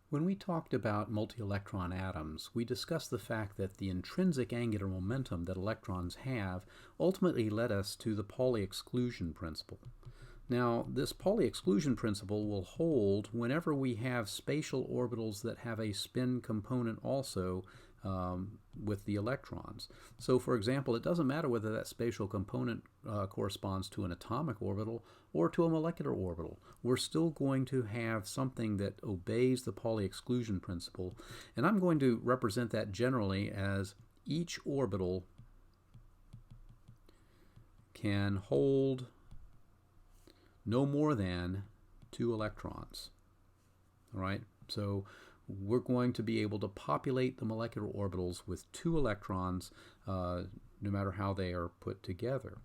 When we talked about multi-electron atoms, we discussed the fact that the intrinsic angular momentum that electrons have ultimately led us to the Pauli Exclusion Principle. Now, this Pauli Exclusion Principle will hold whenever we have spatial orbitals that have a spin component also with the electrons. So, for example, it doesn't matter whether that spatial component corresponds to an atomic orbital or to a molecular orbital. We're still going to have something that obeys the Pauli Exclusion Principle, and I'm going to represent that generally as each orbital can hold no more than 2 electrons. All right, so we're going to be able to populate the molecular orbitals with 2 electrons no matter how they are put together.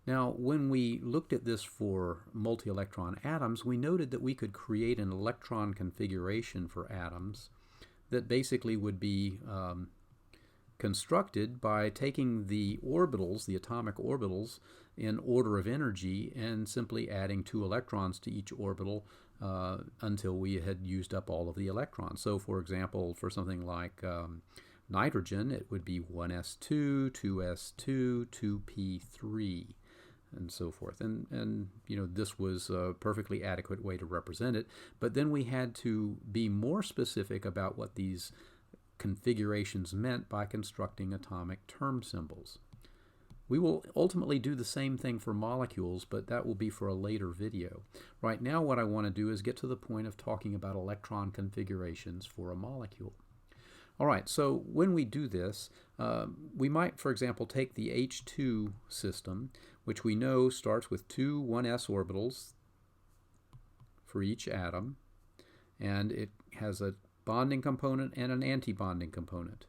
Now, when we looked at this for multi-electron atoms, we noted that we could create an electron configuration for atoms that basically would be constructed by taking the orbitals, the atomic orbitals, in order of energy and simply adding 2 electrons to each orbital until we had used up all of the electrons. So, for example, for something like nitrogen, it would be 1s2, 2s2, 2p3, and so forth. And you know, this was a perfectly adequate way to represent it. But then we had to be more specific about what these configurations meant by constructing atomic term symbols. We will ultimately do the same thing for molecules, but that will be for a later video. Right now what I want to do is get to the point of talking about electron configurations for a molecule. All right, so when we do this, we might, for example, take the H2 system, which we know starts with 2 1s orbitals for each atom, and it has a bonding component and an anti-bonding component.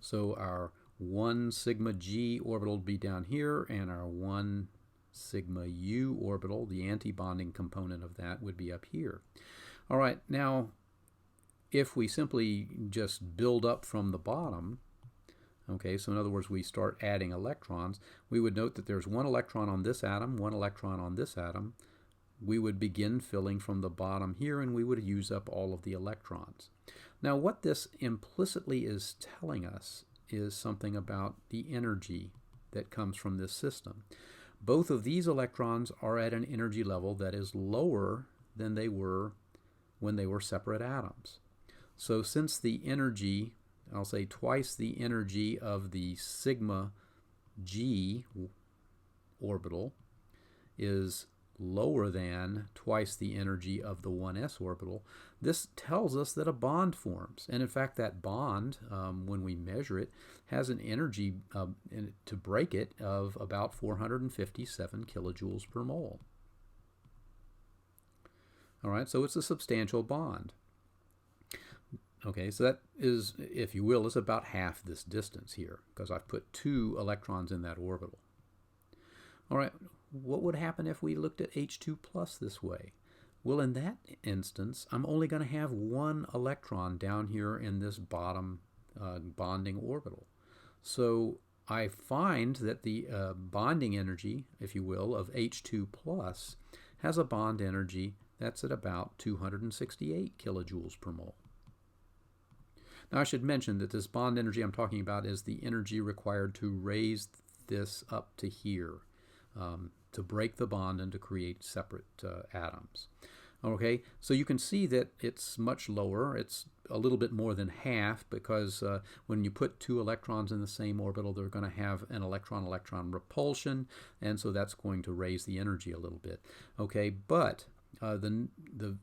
So our 1 sigma G orbital would be down here, and our 1 sigma U orbital, the anti-bonding component of that, would be up here. All right, now if we simply just build up from the bottom, okay, so in other words we start adding electrons, we would note that there's 1 electron on this atom, 1 electron on this atom. We would begin filling from the bottom here, and we would use up all of the electrons. Now what this implicitly is telling us is something about the energy that comes from this system. Both of these electrons are at an energy level that is lower than they were when they were separate atoms. So since the energy, I'll say twice the energy of the sigma G orbital is lower than twice the energy of the 1s orbital, this tells us that a bond forms. And in fact, that bond, when we measure it, has an energy to break it of about 457 kilojoules per mole. All right, so it's a substantial bond. Okay, so that is, if you will, is about half this distance here, because I've put 2 electrons in that orbital. All right, what would happen if we looked at H2 plus this way? Well, in that instance, I'm only going to have 1 electron down here in this bottom bonding orbital. So I find that the bonding energy, if you will, of H2 plus has a bond energy that's at about 268 kilojoules per mole. Now I should mention that this bond energy I'm talking about is the energy required to raise this up to here, to break the bond and to create separate atoms. Okay, so you can see that it's much lower. It's a little bit more than half, because when you put 2 electrons in the same orbital, they're going to have an electron-electron repulsion, and so that's going to raise the energy a little bit. Okay, but the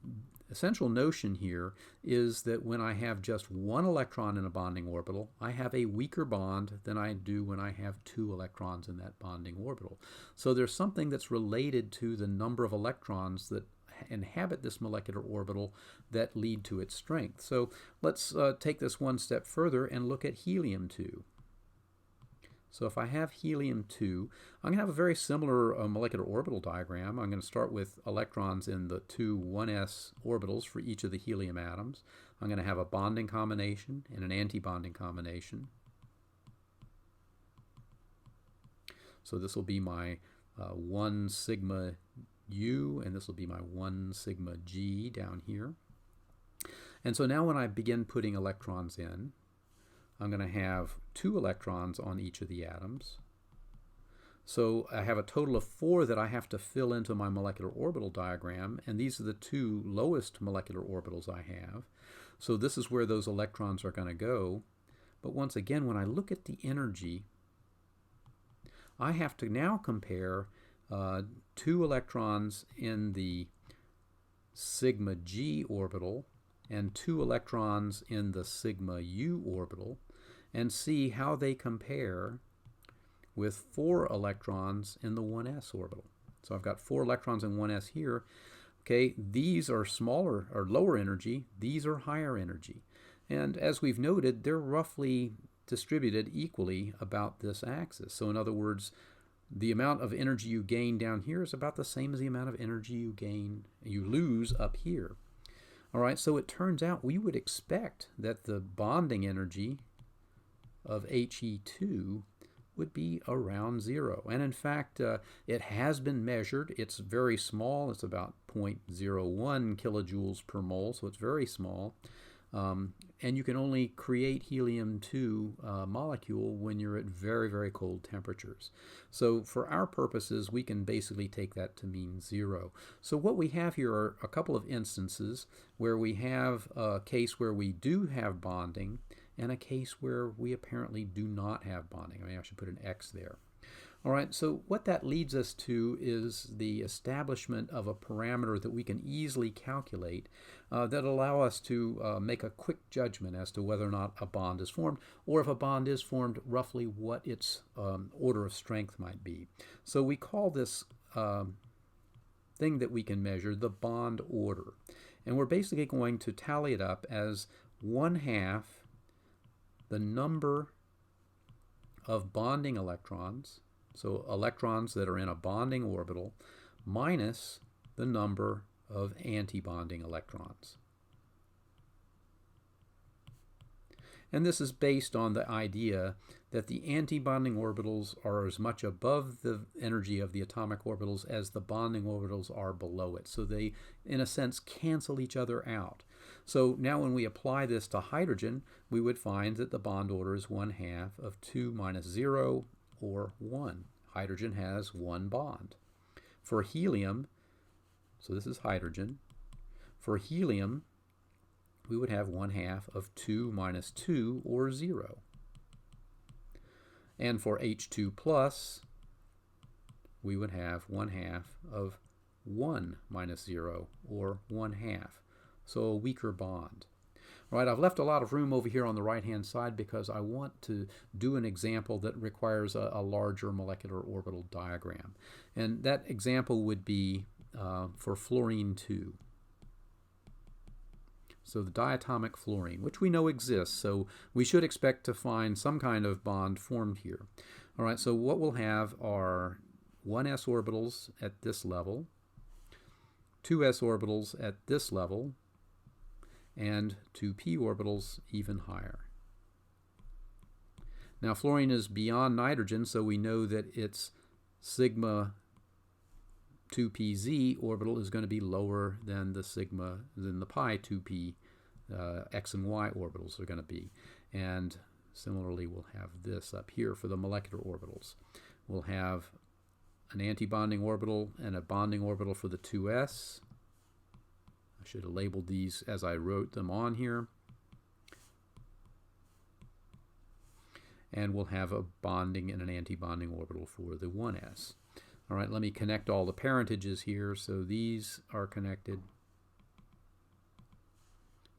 essential notion here is that when I have just 1 electron in a bonding orbital, I have a weaker bond than I do when I have 2 electrons in that bonding orbital. So there's something that's related to the number of electrons that inhabit this molecular orbital that lead to its strength. So let's take this one step further and look at helium-2. So if I have helium-2, I'm going to have a very similar molecular orbital diagram. I'm going to start with electrons in the 2 1s orbitals for each of the helium atoms. I'm going to have a bonding combination and an anti-bonding combination. So this will be my 1 sigma U, and this will be my 1 sigma G down here. And so now when I begin putting electrons in, I'm going to have 2 electrons on each of the atoms. So I have a total of 4 that I have to fill into my molecular orbital diagram, and these are the 2 lowest molecular orbitals I have. So this is where those electrons are going to go. But once again, when I look at the energy, I have to now compare 2 electrons in the sigma G orbital and 2 electrons in the sigma U orbital and see how they compare with 4 electrons in the 1s orbital. So I've got 4 electrons in 1s here. Okay, these are smaller or lower energy, these are higher energy. And as we've noted, they're roughly distributed equally about this axis. So in other words, the amount of energy you gain down here is about the same as the amount of energy you lose up here. All right, so it turns out we would expect that the bonding energy of He2 would be around 0. And in fact, it has been measured. It's very small. It's about 0.01 kilojoules per mole, so it's very small. And you can only create helium-2 molecule when you're at very, very cold temperatures. So for our purposes, we can basically take that to mean 0. So what we have here are a couple of instances where we have a case where we do have bonding and a case where we apparently do not have bonding. I mean, I should put an X there. All right, so what that leads us to is the establishment of a parameter that we can easily calculate that allow us to make a quick judgment as to whether or not a bond is formed, or if a bond is formed, roughly what its order of strength might be. So we call this thing that we can measure the bond order. And we're basically going to tally it up as 1/2 the number of bonding electrons, so electrons that are in a bonding orbital, minus the number of antibonding electrons. And this is based on the idea that the antibonding orbitals are as much above the energy of the atomic orbitals as the bonding orbitals are below it. So they, in a sense, cancel each other out. So now when we apply this to hydrogen, we would find that the bond order is 1/2 of 2 minus 0, or 1. Hydrogen has 1 bond. For helium, so this is hydrogen, for helium, we would have 1/2 of 2 minus 2, or 0. And for H2 plus, we would have 1/2 of 1 minus 0, or 1/2. So a weaker bond. All right, I've left a lot of room over here on the right-hand side because I want to do an example that requires a larger molecular orbital diagram. And that example would be for fluorine-2. So the diatomic fluorine, which we know exists, so we should expect to find some kind of bond formed here. All right, so what we'll have are 1s orbitals at this level, 2s orbitals at this level, and 2p orbitals even higher. Now fluorine is beyond nitrogen, so we know that its sigma 2pz orbital is going to be lower than the pi 2p x and y orbitals are going to be. And similarly, we'll have this up here for the molecular orbitals. We'll have an antibonding orbital and a bonding orbital for the 2s. I should have labeled these as I wrote them on here. And we'll have a bonding and an antibonding orbital for the 1s. All right, let me connect all the parentages here. So these are connected.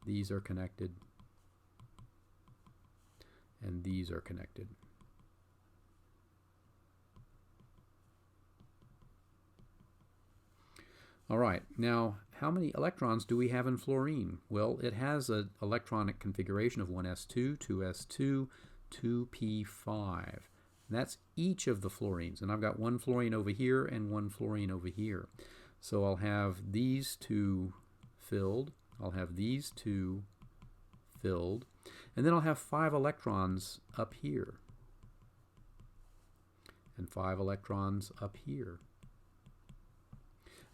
These are connected. And these are connected. All right, now how many electrons do we have in fluorine? Well, it has an electronic configuration of 1s2, 2s2, 2p5. And that's each of the fluorines. And I've got one fluorine over here and one fluorine over here. So I'll have these two filled. I'll have these two filled. And then I'll have 5 electrons up here. And 5 electrons up here.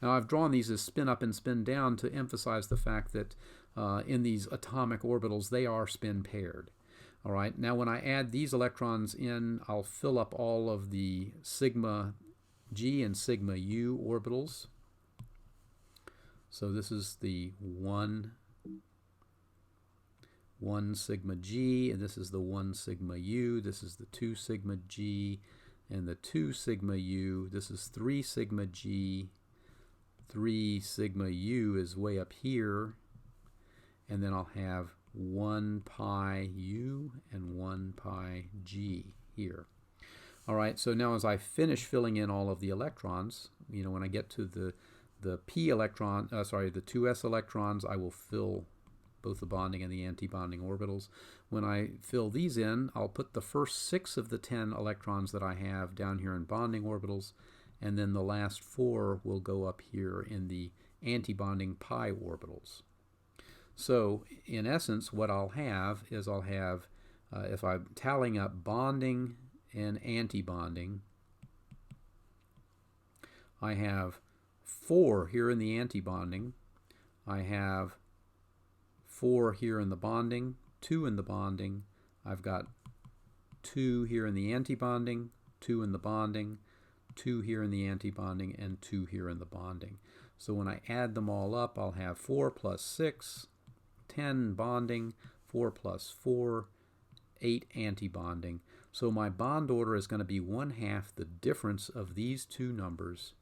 Now I've drawn these as spin up and spin down to emphasize the fact that in these atomic orbitals they are spin paired. All right, now when I add these electrons in, I'll fill up all of the sigma G and sigma U orbitals. So this is the 1 sigma G, and this is the 1 sigma U. This is the 2 sigma G and the 2 sigma U. This is 3 sigma G. 3 sigma U is way up here. And then I'll have 1 pi U and 1 pi G here. All right, so now as I finish filling in all of the electrons, you know, when I get to the p electron, the 2s electrons, I will fill both the bonding and the anti-bonding orbitals. When I fill these in, I'll put the first 6 of the 10 electrons that I have down here in bonding orbitals, and then the last 4 will go up here in the anti-bonding pi orbitals. So in essence, what I'll have is if I'm tallying up bonding and anti-bonding, I have 4 here in the anti-bonding, I have 4 here in the bonding, 2 in the bonding, I've got 2 here in the anti-bonding, 2 in the bonding, 2 here in the anti-bonding, and 2 here in the bonding. So when I add them all up, I'll have 4 plus 6, 10 bonding, 4 plus 4, 8 anti-bonding. So my bond order is going to be 1/2 the difference of these two numbers.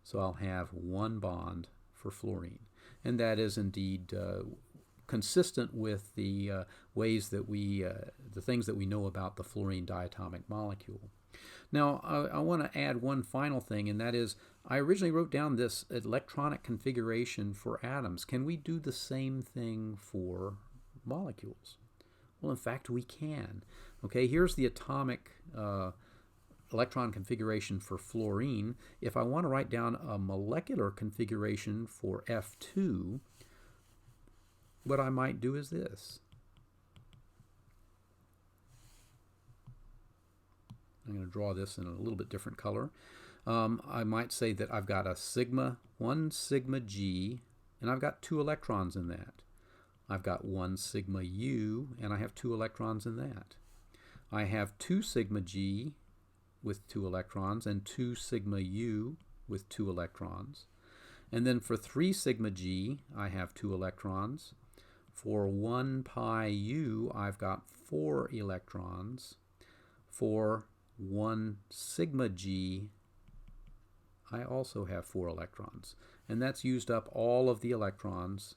So I'll have 1 bond for fluorine. And that is indeed consistent with the ways that the things that we know about the fluorine diatomic molecule. Now, I want to add one final thing, and that is I originally wrote down this electronic configuration for atoms. Can we do the same thing for molecules? Well, in fact, we can. Okay, here's the atomic electron configuration for fluorine. If I want to write down a molecular configuration for F2, what I might do is this. I'm going to draw this in a little bit different color. I might say that I've got a sigma, 1 sigma G, and I've got 2 electrons in that. I've got 1 sigma U, and I have 2 electrons in that. I have 2 sigma G with 2 electrons and 2 sigma U with 2 electrons. And then for 3 sigma G, I have 2 electrons. For 1 pi U, I've got 4 electrons. For 1 sigma G, I also have 4 electrons. And that's used up all of the electrons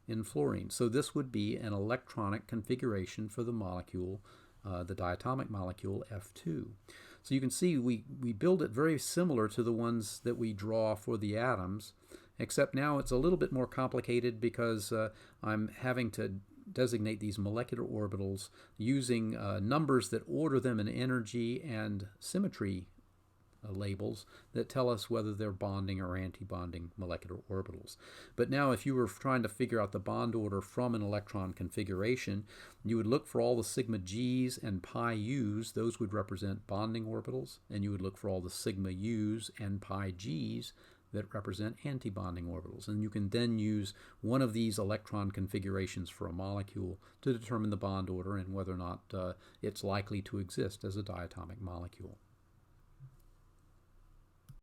in fluorine. So this would be an electronic configuration for the molecule, the diatomic molecule F2. So you can see we build it very similar to the ones that we draw for the atoms, except now it's a little bit more complicated because I'm having to designate these molecular orbitals using numbers that order them in energy and symmetry labels that tell us whether they're bonding or anti-bonding molecular orbitals. But now if you were trying to figure out the bond order from an electron configuration, you would look for all the sigma G's and pi U's. Those would represent bonding orbitals. And you would look for all the sigma U's and pi G's that represent antibonding orbitals. And you can then use one of these electron configurations for a molecule to determine the bond order and whether or not it's likely to exist as a diatomic molecule.